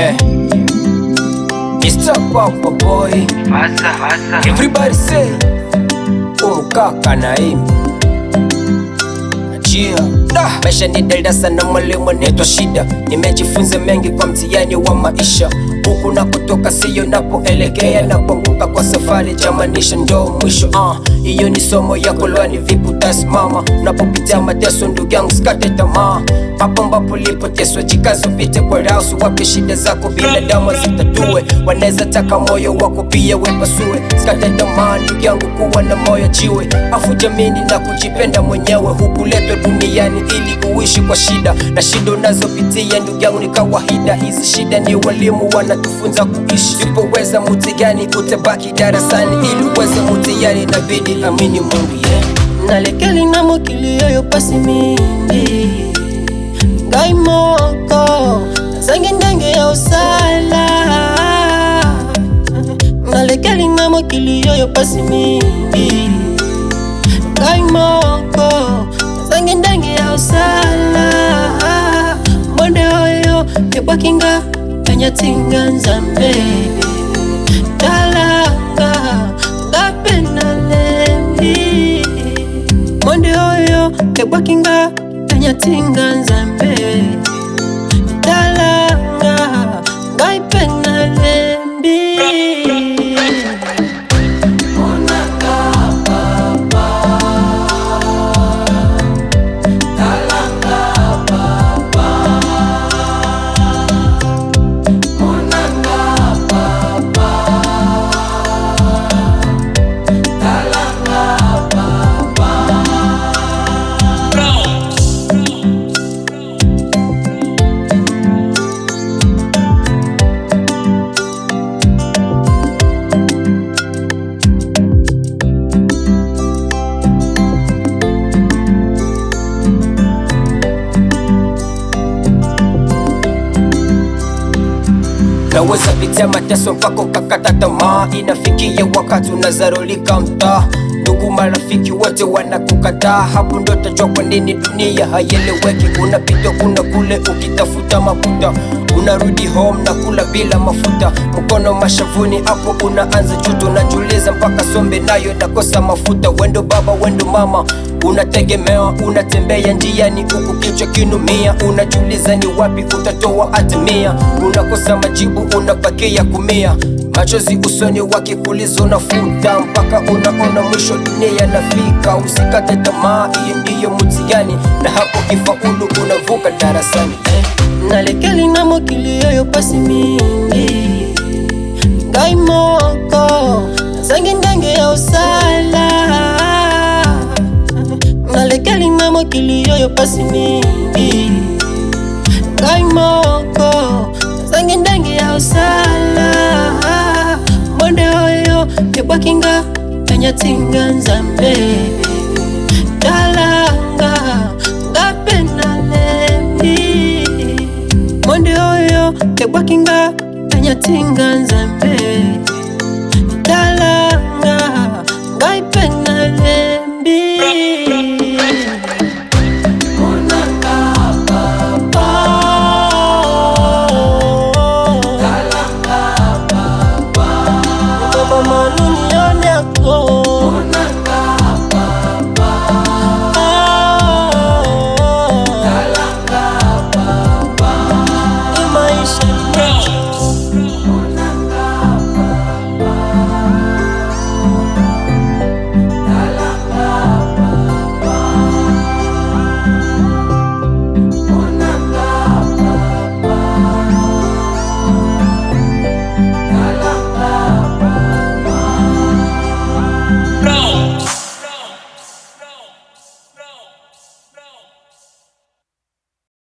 Yeah, Mr. Papa Boy. Everybody say umukaka Naim. Maisha ni darasa na mwalimu anaitwa shida. Nimejifunza mengi kwa mtihani wa maisha. Huku na kutoka siyo napoelekea, na kuanguka kwa safari jamanisha ndo mwisho. Iyo ni somo ya kolwani, vipi utasimama unapopitia mateso? Ndugu yangu sikate tamaa, hapo ambapo ulipoteswa jikaze upite kwa rausu. Wape shida zako binadamu zitatue, wanaweza taka moyo wako pia wepasue. Sikate tamaa ndugu yangu, kuwa na moyo jiwe, afu jamini na kujipenda mwenyewe. Hukuletwa duniani ili uishi kwa shida, na shida unazopitia ndugu yangu ni kawaida. Hizi shida ni walimu wanatufunza kuishi. Sipoweza mtihani utabaki darasani, ili uweze mtihani inabidi amini Mungu. Nalekeli na mokili yoyo pasi mingi ngai moko nazangi ndenge ya osala. Nalekeli na mokili yoyo pasi mingi ngai moko nazangi ndenge ya osala. Mbonde oyo ebwakinga kanyatinga nzambe talanga ngapena lembi. Monde oyo ebwakinga kanyatinga nzambe talanga ngaipena lembi. Naweza pitia mateso mpaka ukakata tamaa. Inafikia wakati unazarulika mtaa, ndugu marafiki wote wanakukataa. Hapo ndo utajua kwa nini dunia haieleweki. Unapita kuna kule ukitafuta makuta, unarudi home na kula bila mafuta. Mkono mashavuni hapo unaanza juto, unajuliza mpaka sombe nayo nakosa mafuta. Wendo baba wendo mama unategemewa, unatembea njiani huku kichwa kinumia. Unajuliza ni wapi utatoa atimia, unakosa majibu unabakia kumia. Machozi usoni wakikuliza unafuta, mpaka unaona mwisho dunia nafika. Usikate tamaa, hiyo ndiyo mtihani, na hapo kifaulu unavuka darasani. Nalekeli na mokili yoyo pasi mingi ngai moko nazangi ndenge ya osala. Nalekeli na mokili yoyo pasi mingi ngai moko nazangi ndenge ya osala. Mbonde oyo ebwakinga kanyatinga nzambe talanga ngapena lembi. Monde oyo ebwakinga kanyatinga nzambe talanga ngaipena lembi. Mama Manuni